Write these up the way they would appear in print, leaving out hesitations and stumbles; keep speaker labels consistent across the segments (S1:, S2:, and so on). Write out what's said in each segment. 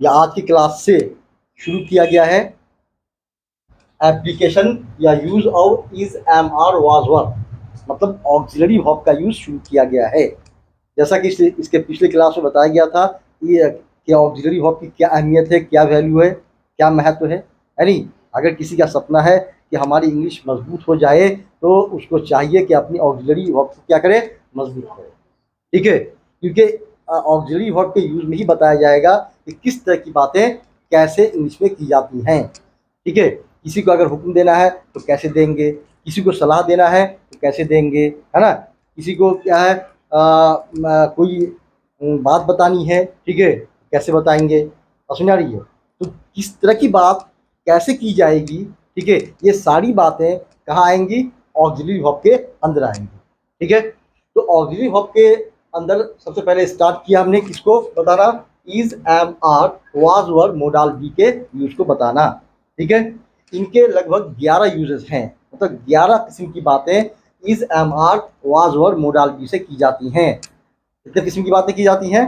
S1: या आज की क्लास से शुरू किया गया है एप्लीकेशन या use of is am are was were, मतलब ऑक्सिलरी वर्ब का यूज शुरू किया गया है। जैसा कि इसके पिछले क्लास में बताया गया था कि ऑक्सिलरी वर्ब की क्या अहमियत है, क्या वैल्यू है, क्या महत्व है। यानी अगर किसी का सपना है कि हमारी इंग्लिश मजबूत हो जाए तो उसको चाहिए कि अपनी ऑक्सिलरी वर्ब को क्या करे, मजबूत करे। ठीक है, क्योंकि ऑक्सिलरी वर्ब के यूज में ही बताया जाएगा कि किस तरह की बातें कैसे इंग्लिश में की जाती हैं। ठीक है, किसी को अगर हुक्म देना है तो कैसे देंगे, किसी को सलाह देना है तो कैसे देंगे, है ना। किसी को क्या है कोई बात बतानी है, ठीक है, कैसे बताएंगे। और सुना रही है तो किस तरह की बात कैसे की जाएगी, ठीक है, ये सारी बातें कहाँ आएंगी, ऑक्सिलरी वर्ब के अंदर आएंगी। ठीक है, तो ऑक्सिलरी वर्ब के अंदर सबसे पहले स्टार्ट किया हमने किसको बताना, is am are was were modal be के यूज को बताना। ठीक है, इनके लगभग 11 यूजेस हैं, मतलब 11 किस्म की बातें is am are was were modal be से की जाती हैं। कितने किस्म की बातें की जाती हैं,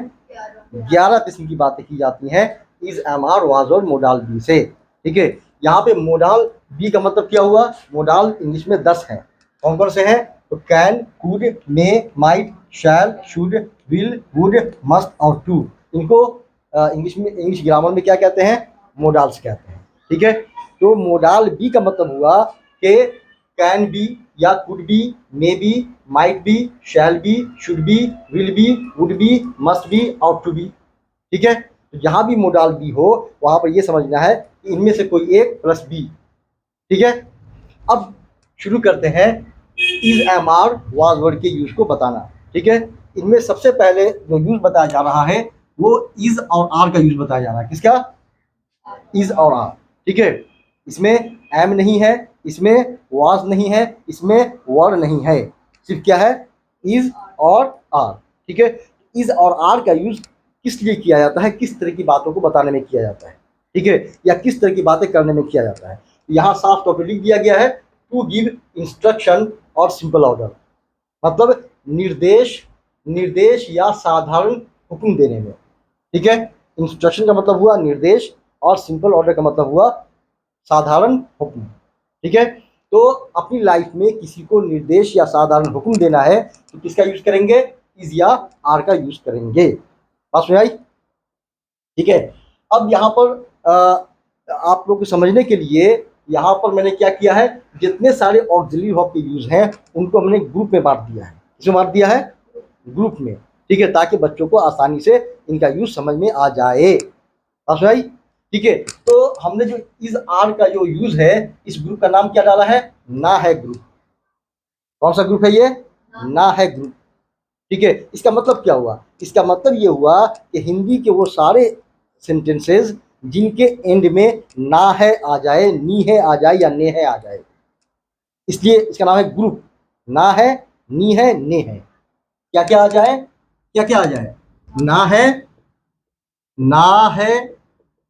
S1: 11 किस्म की बातें की जाती हैं इज एम आर वाज और मोडाल बी से। ठीक है, यहाँ पे मोडाल बी का मतलब क्या हुआ, मोडाल इंग्लिश में 10 हैं। कौन कौन से हैं, तो can, could, may, might, shall, should, will, would, must और टू। इनको इंग्लिश ग्रामर में क्या कहते हैं, मोडाल्स कहते हैं। ठीक है, तो मोडाल बी का मतलब हुआ कि कैन बी या could be, may be, might be, shall be, should be, will be, would be, must be और टू बी। ठीक है, तो जहां भी मोडाल बी हो वहां पर यह समझना है कि इनमें से कोई एक प्लस बी। ठीक है, अब शुरू करते हैं is am are was were के यूज को बताना। ठीक है, इनमें सबसे पहले जो यूज बताया जा रहा है वो इज और आर का यूज बताया जा रहा है। किसका, इज और आर। ठीक है, इसमें एम नहीं है, इसमें वाज नहीं है, इसमें वर नहीं है, सिर्फ क्या है, इज और आर। ठीक है, इज और आर का यूज किस लिए किया जाता है, किस तरह की बातों को बताने में किया जाता है, ठीक है, या किस तरह की बातें करने में किया जाता है। यहाँ साफ तौर पर लिख दिया गया है टू गिव इंस्ट्रक्शन और सिंपल ऑर्डर, मतलब निर्देश या साधारण हुक्म देने में। ठीक है, इंस्ट्रक्शन का मतलब हुआ निर्देश और सिंपल ऑर्डर का मतलब हुआ साधारण हुक्म। ठीक है, तो अपनी लाइफ में किसी को निर्देश या साधारण हुक्म देना है तो किसका यूज करेंगे, इज या आर का यूज करेंगे। बात समझ आई। ठीक है, अब यहाँ पर आप लोग को समझने के लिए यहाँ पर मैंने क्या किया है, जितने सारे ऑक्सिलरी वर्ब के यूज हैं उनको हमने ग्रुप में बांट दिया है। किसमें बांट दिया है, ग्रुप में। ठीक है, ताकि बच्चों को आसानी से इनका यूज समझ में आ जाए। बात समझ आई। ठीक है, तो हमने जो इज आर का जो यूज है इस ग्रुप का नाम क्या डाला है, ना है ग्रुप। कौन सा ग्रुप है ये, ना है ग्रुप। ठीक है, इसका मतलब क्या हुआ, इसका मतलब ये हुआ कि हिंदी के वो सारे सेंटेंसेस जिनके एंड में ना है आ जाए, नी है आ जाए या ने है आ जाए, इसलिए इसका नाम है ग्रुप। ना है, नी है, ने है, क्या क्या आ जाए, क्या क्या आ जाए, ना है, ना है,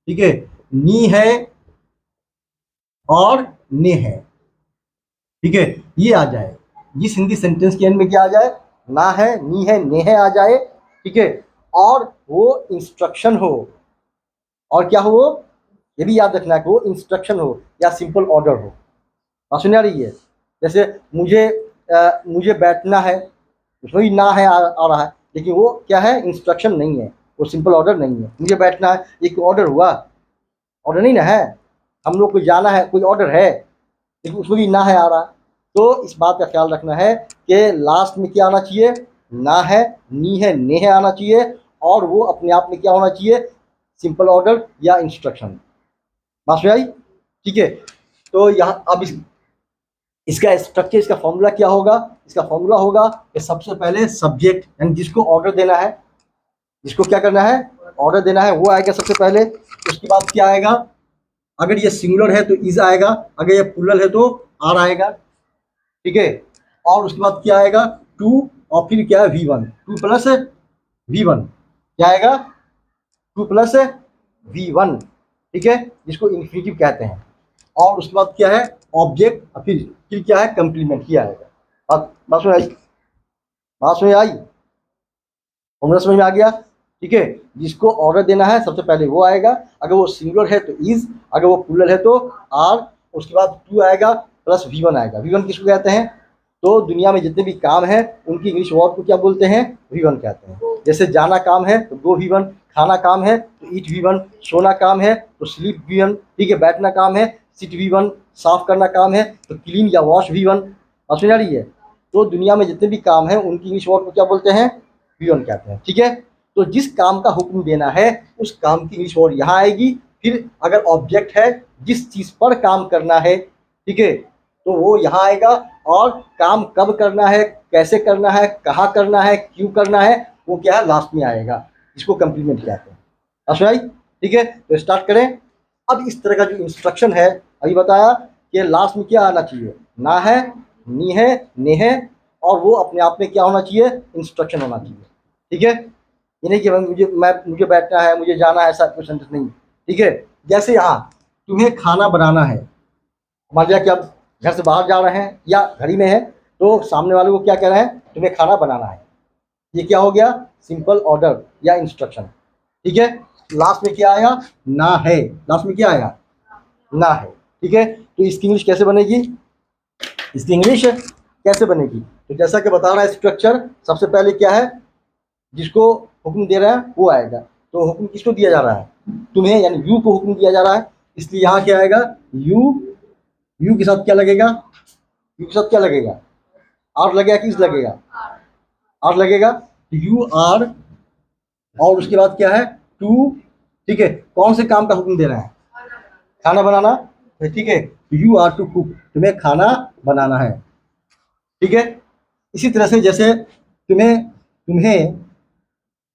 S1: ठीक है, नी है और ने है। ठीक है, ये आ जाए, जिस हिंदी सेंटेंस के एंड में क्या आ जाए, ना है, नी है, ने है आ जाए। ठीक है, और वो इंस्ट्रक्शन हो, और क्या हो, ये भी याद रखना है कि वो इंस्ट्रक्शन हो या सिंपल ऑर्डर हो। बात सुन आ रही है। जैसे मुझे बैठना है, उसमें भी ना है आ रहा है, लेकिन वो क्या है, इंस्ट्रक्शन नहीं है, वो सिंपल ऑर्डर नहीं है। मुझे बैठना है, एक ऑर्डर हुआ, ऑर्डर नहीं ना है। हम लोग को जाना है, कोई ऑर्डर है, लेकिन उसमें भी ना है आ रहा। तो इस बात का ख्याल रखना है कि लास्ट में क्या आना चाहिए, ना है, नी है, ने है आना चाहिए, और वो अपने आप में क्या होना चाहिए, सिंपल ऑर्डर या इंस्ट्रक्शन। बात समझ आई। ठीक है, तो यहाँ अब इसका स्ट्रक्चर, इसका फॉर्मूला क्या होगा, इसका फॉर्मूला होगा कि सबसे पहले सब्जेक्ट यानी जिसको ऑर्डर देना है, जिसको क्या करना है, ऑर्डर देना है, वो आएगा सबसे पहले। उसके बाद क्या आएगा, अगर ये सिंगुलर है तो इज आएगा, अगर ये प्लूरल है तो आर आएगा। ठीक है, और उसके बाद क्या आएगा, टू, और फिर क्या है, V1, टू प्लस V1, क्या आएगा, टू प्लस V1। ठीक है, जिसको इन्फिनिटिव कहते हैं। और उसके बाद क्या है, ऑब्जेक्ट, और फिर क्या है, कंप्लीमेंट ही आएगा। बात समझ आई, बात समझ आई, समझ में आ गया। ठीक है। जिसको ऑर्डर देना है सबसे पहले वो आएगा, अगर वो सिंगुलर है तो इज, अगर वो प्लूरल है तो आर, उसके बाद टू आएगा प्लस V1 आएगा। V1 किसको कहते हैं? तो दुनिया में जितने भी काम है उनकी इंग्लिश वर्ड को क्या बोलते हैं? V1 कहते हैं। जैसे जाना काम है तो गो V1, खाना काम है तो ईट V1, सोना काम है तो स्लीप V1, ठीक है, बैठना काम है सिट V1, साफ करना काम है तो क्लीन या वॉश V1। आप समझ आ रही है? तो दुनिया में जितने भी काम है उनकी इंग्लिश वर्ड को क्या बोलते हैं? V1 कहते हैं, ठीक है। तो जिस काम का हुक्म देना है उस काम की इंग्लिश वर्ड यहाँ आएगी। फिर अगर ऑब्जेक्ट है, जिस चीज पर काम करना है, ठीक है, तो वो यहाँ आएगा। और काम कब करना है, कैसे करना है, कहाँ करना है, क्यों करना है, वो क्या है? लास्ट में आएगा। इसको कंप्लीमेंट कहते हैं। अश्वाई, ठीक है। तो स्टार्ट करें। अब इस तरह का जो इंस्ट्रक्शन है अभी बताया कि लास्ट में क्या आना चाहिए? ना है, नी है, ने है, और वो अपने आप में क्या होना चाहिए? इंस्ट्रक्शन होना चाहिए, ठीक है। ये नहीं कि मुझे बैठना है, मुझे जाना है, ऐसा कुछ सेंटेंस नहीं, ठीक है। जैसे यहाँ तुम्हें खाना बनाना है, मान लिया कि आप घर से बाहर जा रहे हैं या घर ही में है, तो सामने वाले को क्या कह रहे हैं? तुम्हें खाना बनाना है। ये क्या हो गया? सिंपल ऑर्डर या इंस्ट्रक्शन, ठीक है। लास्ट में क्या आया? ना है। लास्ट में क्या आया? ना है, ठीक है। तो इसकी इंग्लिश कैसे बनेगी? इसकी इंग्लिश कैसे बनेगी? तो जैसा कि बता रहा है स्ट्रक्चर, सबसे पहले क्या है? जिसको हुक्म दे रहा है वो आएगा। तो हुक्म किसको दिया जा रहा है? तुम्हें, यानी यू को हुक्म दिया जा रहा है। इसलिए यहाँ क्या आएगा? यू के साथ क्या लगेगा? यू के साथ क्या लगेगा? आर लगेगा कि इज लगेगा? आर लगेगा। यू आर, और उसके बाद क्या है? टू, ठीक है। कौन से काम का हुक्म दे रहा है? खाना बनाना, ठीक है। यू आर टू कुक, तुम्हें खाना बनाना है, ठीक है। इसी तरह से जैसे तुम्हें तुम्हें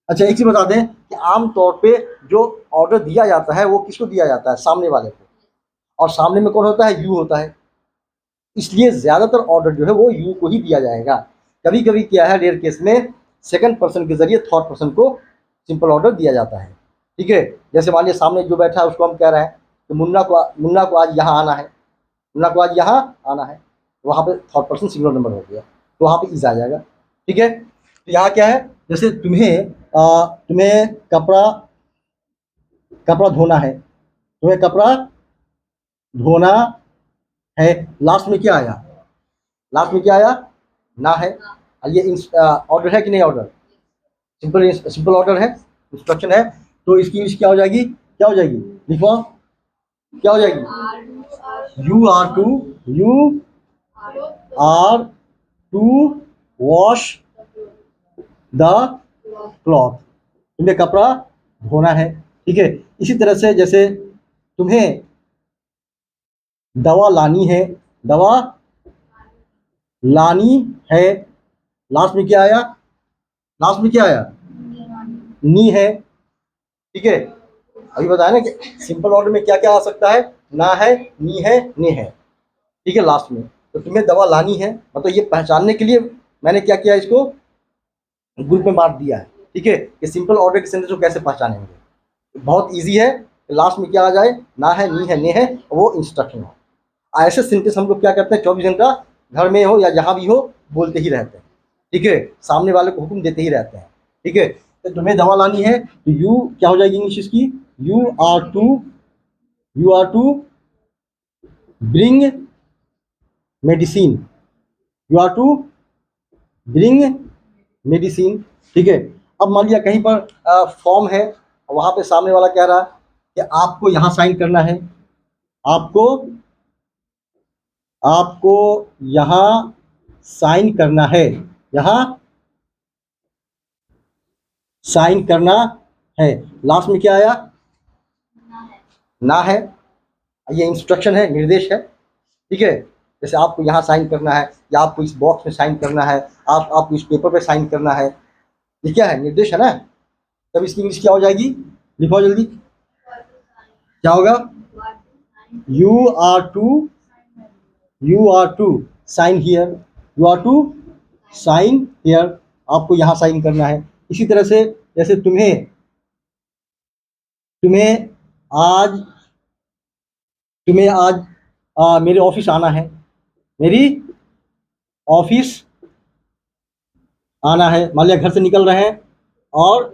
S1: अच्छा, एक चीज बता दें कि आमतौर पे जो ऑर्डर दिया जाता है वो किसको दिया जाता है? सामने वाले को। और सामने में कौन होता है? यू होता है। इसलिए ज्यादातर ऑर्डर जो है वो यू को ही दिया जाएगा। कभी कभी क्या है, रेयर केस में सेकंड पर्सन के जरिए थर्ड पर्सन को सिंपल ऑर्डर दिया जाता है, ठीक है। जैसे मान लिया सामने जो बैठा है उसको हम कह रहे हैं कि मुन्ना को आज यहाँ आना है, मुन्ना को आज यहाँ आना है, वहाँ पे थर्ड पर्सन सिंगुलर नंबर हो गया, तो वहाँ पे इज आ जाएगा, ठीक है। तो यहाँ क्या है? जैसे तुम्हें कपड़ा धोना है, तुम्हें कपड़ा धोना है। लास्ट में क्या आया? लास्ट में क्या आया? ना है। ये ऑर्डर है कि नहीं? ऑर्डर सिंपल ऑर्डर है, इंस्ट्रक्शन है। तो इसकी इंग्लिश क्या हो जाएगी? क्या हो जाएगी? लिखो, क्या हो जाएगी? You are to wash the cloth, तुम्हें कपड़ा धोना है, ठीक है। इसी तरह से जैसे तुम्हें दवा लानी है, दवा लानी है। लास्ट में क्या आया? लास्ट में क्या आया? नी है, ठीक है। अभी बताया ना कि सिंपल ऑर्डर में क्या क्या आ सकता है? ना है, नी है, ने है, ठीक है। लास्ट में तो तुम्हें दवा लानी है, मतलब ये पहचानने के लिए मैंने क्या किया? इसको ग्रुप में बांट दिया है, ठीक है। कि सिंपल ऑर्डर के सेंटेंस को कैसे पहचानेंगे? बहुत इजी है। लास्ट में क्या आ जाए? ना है, नी है, ने है, वो इंस्ट्रक्शन हो। ऐसे सेंटेंस हम लोग क्या करते हैं? 24 घंटा घर में हो या जहाँ भी हो बोलते ही रहते हैं, ठीक है। सामने वाले को हुक्म देते ही रहते हैं, ठीक है। तो तुम्हें दवा लानी है तो यू क्या हो जाएगी इंग्लिश इसकी? You are to bring medicine, you are to bring medicine, ठीक है। अब मान लिया कहीं पर फॉर्म है, वहां पे सामने वाला कह रहा है कि आपको यहाँ साइन करना है, आपको यहाँ साइन करना है, यहाँ साइन करना है। लास्ट में क्या आया? ना है। ये इंस्ट्रक्शन है, निर्देश है, ठीक है। जैसे आपको यहाँ साइन करना है या आपको इस बॉक्स में साइन करना है, आपको इस पेपर पे साइन करना है, ये क्या है? निर्देश है ना। तब इसकी इंग्लिश क्या हो जाएगी? लिखो जल्दी, क्या होगा? You are to sign here, you are to sign here, आपको यहाँ साइन करना है। इसी तरह से जैसे तुम्हें आज मेरे ऑफिस आना है, मेरी ऑफिस आना है। मान लिया घर से निकल रहे हैं और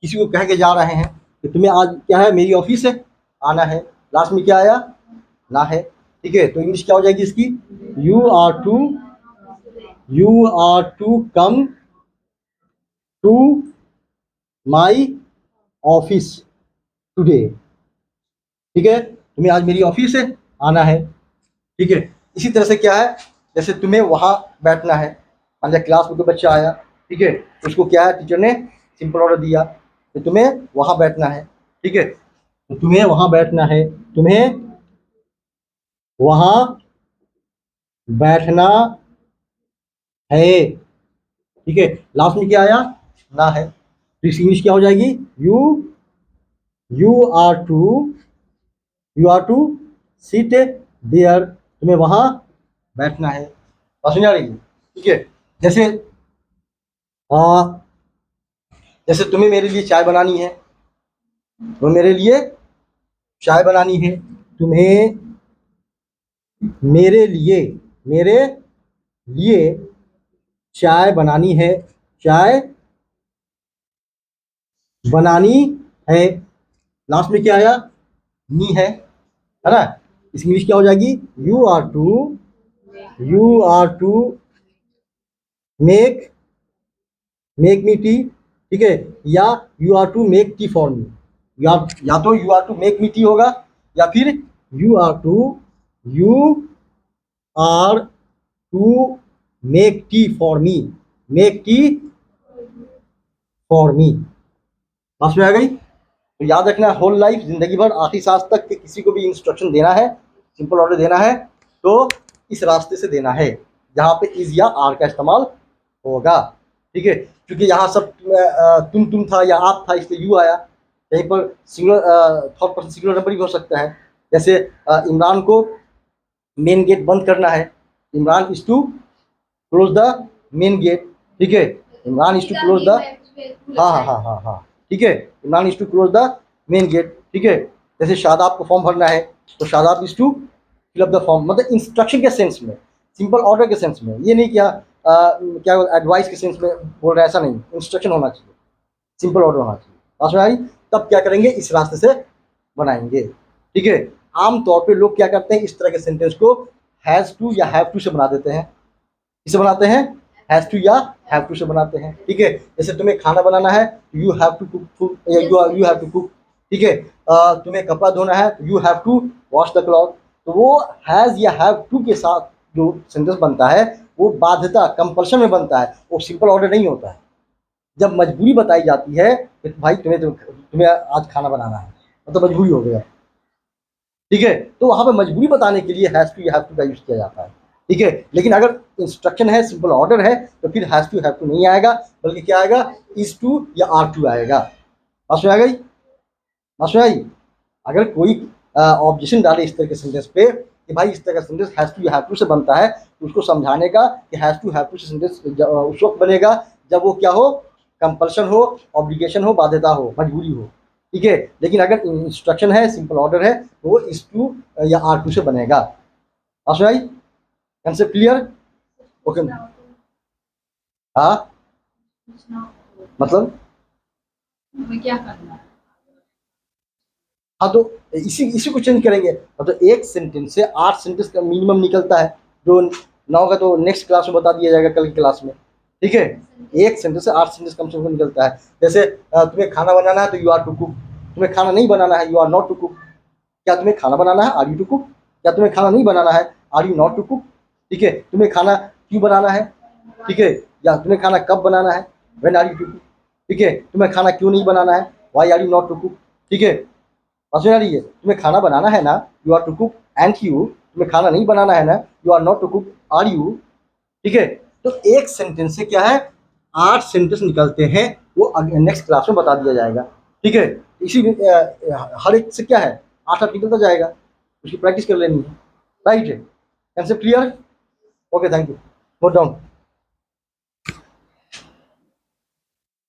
S1: किसी को कह के जा रहे हैं कि तुम्हें आज क्या है, मेरी ऑफिस है, आना है, लास्ट में क्या आया, ना है, ठीक है। तो इंग्लिश क्या हो जाएगी इसकी, you are to come to my office today, ठीक है, तुम्हें आज मेरी ऑफिस है, आना है, ठीक है। इसी तरह से क्या है, जैसे तुम्हें वहां बैठना है, मान लिया क्लास में कोई बच्चा आया, ठीक है, उसको क्या है, टीचर ने सिंपल ऑर्डर दिया कि तुम्हें वहां बैठना है, ठीक है, तो तुम्हें वहां बैठना है, तुम्हें वहां बैठना है, ठीक है। लास्ट में क्या आया, ना है, तो इस इंग्लिश क्या हो जाएगी, you you are to you are to sit there, तुम्हें वहां बैठना है, बात समझ आ रही है, ठीक है। जैसे जैसे तुम्हें मेरे लिए चाय बनानी है, तो मेरे लिए चाय बनानी है, तुम्हें मेरे लिए चाय बनानी है, चाय बनानी है, लास्ट में क्या आया, नी है ना। इस इंग्लिश क्या हो जाएगी, you are to make me tea, ठीक है, या you are to make tea for me, या तो you are to make me tea होगा, या फिर you are to make tea for me, make tea for me, समझ में आ गई। तो याद रखना, होल लाइफ, जिंदगी भर, आखिरी सांस तक कि किसी को भी इंस्ट्रक्शन देना है, सिंपल ऑर्डर देना है, तो इस रास्ते से देना है जहाँ पे इज या आर का इस्तेमाल होगा, ठीक है। क्योंकि यहाँ सब तुम था या आप था, इसलिए यू आया, कहीं पर singular third person singular number भी हो सकता है। जैसे इमरान को मेन गेट बंद करना है, Imran is to close the main gate, ठीक है, Imran is to close the, हाँ, ठीक है, Imran is to close the main gate, ठीक है। जैसे शादाब को फॉर्म भरना है, तो Shadab is to fill up the form, मतलब इंस्ट्रक्शन के सेंस में, सिंपल ऑर्डर के सेंस में, ये नहीं क्या एडवाइस के सेंस में बोल रहे हैं, ऐसा नहीं, इंस्ट्रक्शन होना चाहिए, सिंपल ऑर्डर होना चाहिए, समझ में आई। तब क्या करेंगे, इस रास्ते से बनाएंगे, ठीक है। आमतौर पे लोग क्या करते हैं, इस तरह के सेंटेंस को हैज़ टू या हैव टू से बना देते हैं, किसे बनाते हैं, हैज़ टू या हैव टू से बनाते हैं, ठीक है। जैसे तुम्हें खाना बनाना है, you have to cook food, you have to cook, ठीक है। तुम्हें कपड़ा धोना है, you have to wash the cloth, तो वो हैज़ या हैव टू के साथ जो सेंटेंस बनता है वो बाध्यता, कंपल्शन में बनता है, वो सिंपल ऑर्डर नहीं होता है। जब मजबूरी बताई जाती है कि भाई तुम्हें आज खाना बनाना है, मतलब मजबूरी हो गया, ठीक है, तो वहां पे मजबूरी बताने के लिए हैज़ टू या हैव टू का यूज किया जाता है, ठीक है। लेकिन अगर इंस्ट्रक्शन है, सिंपल ऑर्डर है, तो फिर हैज़ टू हैव टू नहीं आएगा, बल्कि क्या आएगा, इज टू या आर टू आएगा, समझ में आ गई, समझ में आई। अगर कोई ऑब्जेक्शन डाले इस तरह के सेंटेंस पे कि भाई इस तरह का सेंटेंस हैज़ टू या हैव टू से बनता है, तो उसको समझाने का कि हैज़ टू हैव टू से सेंटेंस उस वक्त बनेगा जब वो क्या हो, कंपल्शन हो, ऑब्लिगेशन हो, बाध्यता हो, मजबूरी हो, ठीक है। लेकिन अगर इंस्ट्रक्शन है, सिंपल ऑर्डर है, तो वो इज टू या आर टू से बनेगा, समझ में आई, कंसेप्ट क्लियर, ओके। हाँ, मतलब
S2: क्या करना है,
S1: हाँ, तो इसी को चेंज करेंगे, मतलब एक सेंटेंस से 8 सेंटेंस का मिनिमम निकलता है, जो 9 का तो नेक्स्ट क्लास में बता दिया जाएगा, कल की क्लास में, ठीक है। एक सेंटेंस से 8 सेंटेंस कम से कम निकलता है। जैसे तुम्हें खाना बनाना है, तो यू आर टू कुक, तुम्हें खाना नहीं बनाना है, you are not to cook, क्या तुम्हें खाना बनाना है, आर यू टू कुक, क्या तुम्हें खाना नहीं बनाना है, are you not to cook, ठीक है। तुम्हें खाना क्यों बनाना है, ठीक है, या तुम्हें खाना कब बनाना है, when are you to cook, ठीक है। तुम्हें खाना क्यों नहीं बनाना है, why are you not to cook, ठीक है, समझ में आ रही है। तुम्हें खाना बनाना है ना, you are to cook, and you, तुम्हें खाना नहीं बनाना है ना, you are not to cook, are you, ठीक है। तो एक सेंटेंस से क्या है, 8 सेंटेंस निकलते हैं, वो नेक्स्ट क्लास में बता दिया जाएगा, ठीक है। इसी हर एक से क्या है, 8 निकलता जाएगा, उसकी प्रैक्टिस कर लेनी है, राइट है, concept clear, okay, thank you, note down.